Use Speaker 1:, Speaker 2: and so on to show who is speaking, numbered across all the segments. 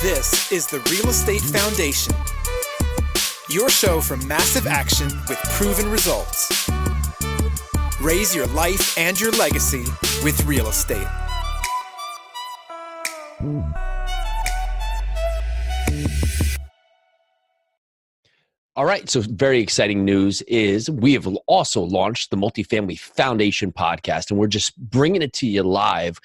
Speaker 1: This is the Real Estate Foundation, your show for massive action with proven results. Raise your life and your legacy with real estate.
Speaker 2: All right, so very exciting news is we have also launched the Multifamily Foundation podcast, and we're just bringing it to you live.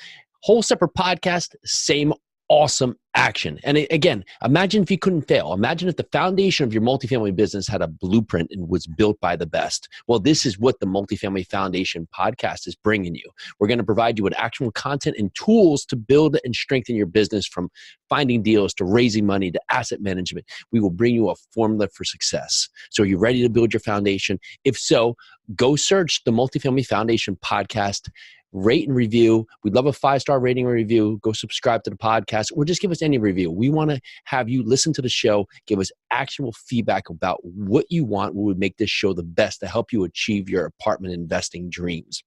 Speaker 2: Whole separate podcast, same awesome action. And again, imagine if you couldn't fail. Imagine if the foundation of your multifamily business had a blueprint and was built by the best. Well, this is what the Multifamily Foundation podcast is bringing you. We're going to provide you with actual content and tools to build and strengthen your business, from finding deals to raising money to asset management. We will bring you a formula for success. So are you ready to build your foundation? If so, go search the Multifamily Foundation podcast. Rate and review. We'd love a 5-star rating or review. Go subscribe to the podcast, or just give us any review. We want to have you listen to the show, give us actual feedback about what you want, what would make this show the best to help you achieve your apartment investing dreams.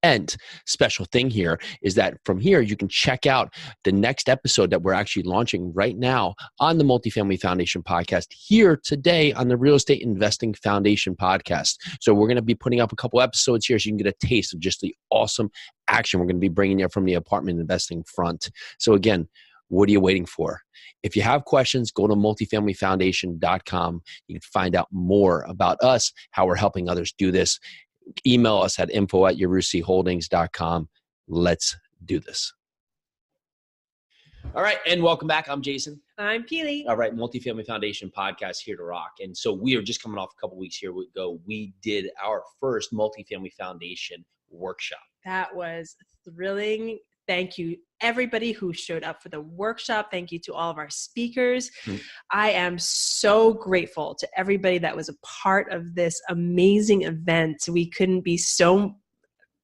Speaker 2: And special thing here is that from here, you can check out the next episode that we're actually launching right now on the Multifamily Foundation podcast here today on the Real Estate Investing Foundation podcast. So we're going to be putting up a couple episodes here so you can get a taste of just the awesome action we're going to be bringing you from the apartment investing front. So again, what are you waiting for? If you have questions, go to multifamilyfoundation.com. You can find out more about us, how we're helping others do this. Email us at info@yarusiholdings.com. Let's do this. All right, and welcome back. I'm Jason.
Speaker 3: I'm Peely.
Speaker 2: All right, Multifamily Foundation podcast, here to rock. And so we are just coming off a couple weeks here ago. We did our first Multifamily Foundation workshop.
Speaker 3: That was thrilling. Thank you, everybody who showed up for the workshop. Thank you to all of our speakers. I am so grateful to everybody that was a part of this amazing event. We couldn't be so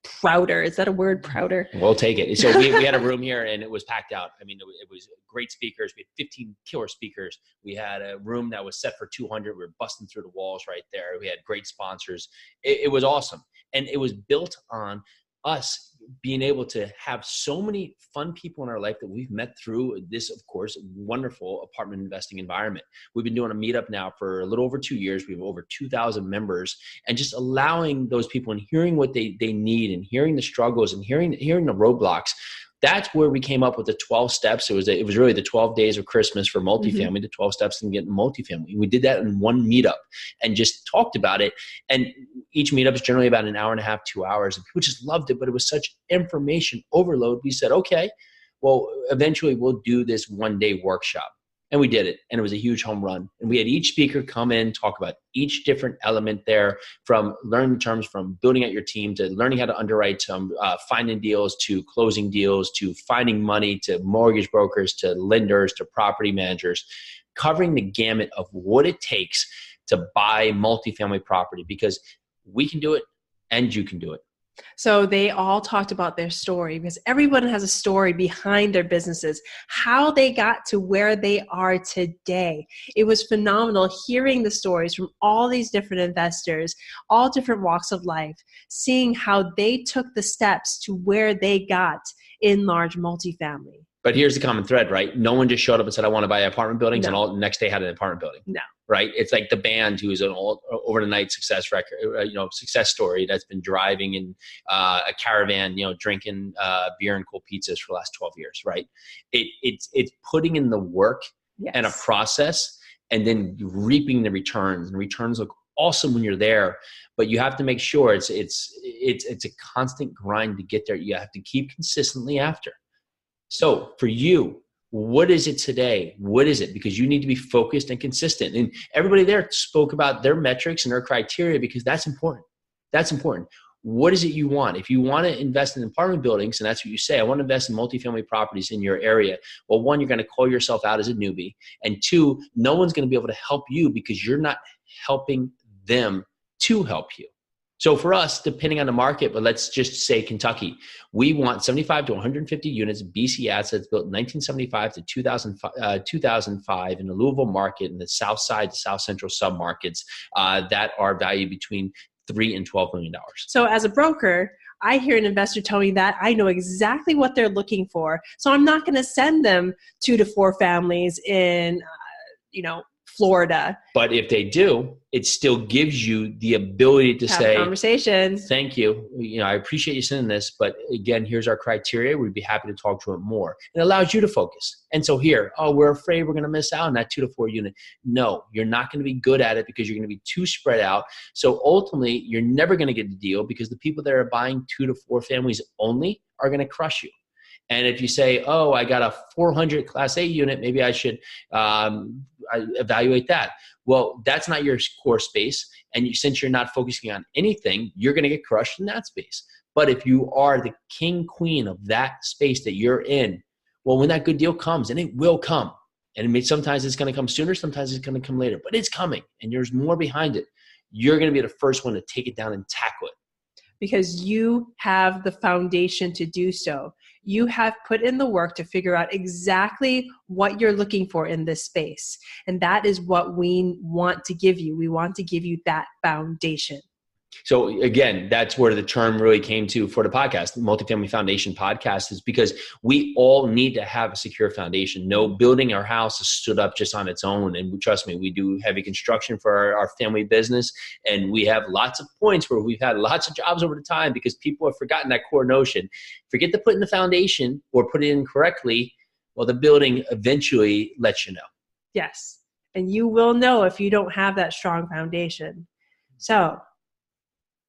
Speaker 3: prouder. Is that a word, prouder?
Speaker 2: We'll take it. So we had a room here and it was packed out. I mean, it was great speakers. We had 15 killer speakers. We had a room that was set for 200. We were busting through the walls right there. We had great sponsors. It was awesome. And it was built on us being able to have so many fun people in our life that we've met through this, of course, wonderful apartment investing environment. We've been doing a meetup now for a little over 2 years. We have over 2,000 members, and just allowing those people and hearing what they need and hearing the struggles and hearing the roadblocks. That's where we came up with the 12 steps. It was really the 12 days of Christmas for multifamily, the 12 steps to get multifamily. We did that in one meetup and just talked about it. And each meetup is generally about an hour and a half, 2 hours. And people just loved it, but it was such information overload. We said, okay, well, eventually we'll do this one-day workshop. And we did it, and it was a huge home run. And we had each speaker come in, talk about each different element there, from learning terms, from building out your team, to learning how to underwrite, to finding deals, to closing deals, to finding money, to mortgage brokers, to lenders, to property managers, covering the gamut of what it takes to buy multifamily property, because we can do it and you can do it.
Speaker 3: So they all talked about their story, because everyone has a story behind their businesses, how they got to where they are today. It was phenomenal hearing the stories from all these different investors, all different walks of life, seeing how they took the steps to where they got in large multifamily.
Speaker 2: But here's the common thread, right? No one just showed up and said, I want to buy apartment buildings, and all the next day had an apartment building. No. Right? It's like the band who's an overnight success success story that's been driving in a caravan, drinking beer and cold pizzas for the last 12 years, right? It's putting in the work and a process, and then reaping the returns. And returns look awesome when you're there, but you have to make sure it's a constant grind to get there. You have to keep consistently after. So for you, what is it today? What is it? Because you need to be focused and consistent. And everybody there spoke about their metrics and their criteria, because that's important. That's important. What is it you want? If you want to invest in apartment buildings, and that's what you say, I want to invest in multifamily properties in your area. Well, one, you're going to call yourself out as a newbie. And two, no one's going to be able to help you because you're not helping them to help you. So for us, depending on the market, but let's just say Kentucky, we want 75 to 150 units, BC assets built in 1975 to 2005 in the Louisville market, in the South Side to South Central submarkets that are valued between $3 and $12 million.
Speaker 3: So as a broker, I hear an investor tell me that, I know exactly what they're looking for. So I'm not going to send them 2 to 4 families in, Florida.
Speaker 2: But if they do, it still gives you the ability to
Speaker 3: Have
Speaker 2: say,
Speaker 3: a conversation.
Speaker 2: thank you. I appreciate you sending this, but again, here's our criteria. We'd be happy to talk to it more. It allows you to focus. And so here, we're afraid we're going to miss out on that 2 to 4 unit. No, you're not going to be good at it because you're going to be too spread out. So ultimately, you're never going to get the deal because the people that are buying 2 to 4 families only are going to crush you. And if you say, I got a 400 Class A unit, maybe I should evaluate that. Well, that's not your core space. And since you're not focusing on anything, you're going to get crushed in that space. But if you are the king, queen of that space that you're in, well, when that good deal comes, and it will come, and sometimes it's going to come sooner, sometimes it's going to come later, but it's coming, and there's more behind it. You're going to be the first one to take it down and tackle it.
Speaker 3: Because you have the foundation to do so. You have put in the work to figure out exactly what you're looking for in this space. And that is what we want to give you. We want to give you that foundation.
Speaker 2: So again, that's where the term really came to for the podcast, the Multifamily Foundation podcast, is because we all need to have a secure foundation. No building our house is stood up just on its own. And trust me, we do heavy construction for our family business. And we have lots of points where we've had lots of jobs over the time because people have forgotten that core notion. Forget to put in the foundation or put it in correctly. Well, the building eventually lets you know.
Speaker 3: Yes. And you will know if you don't have that strong foundation. So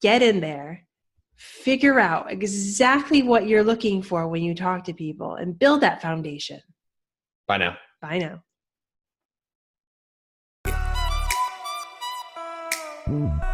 Speaker 3: get in there, figure out exactly what you're looking for when you talk to people, and build that foundation.
Speaker 2: Bye now.
Speaker 3: Bye now.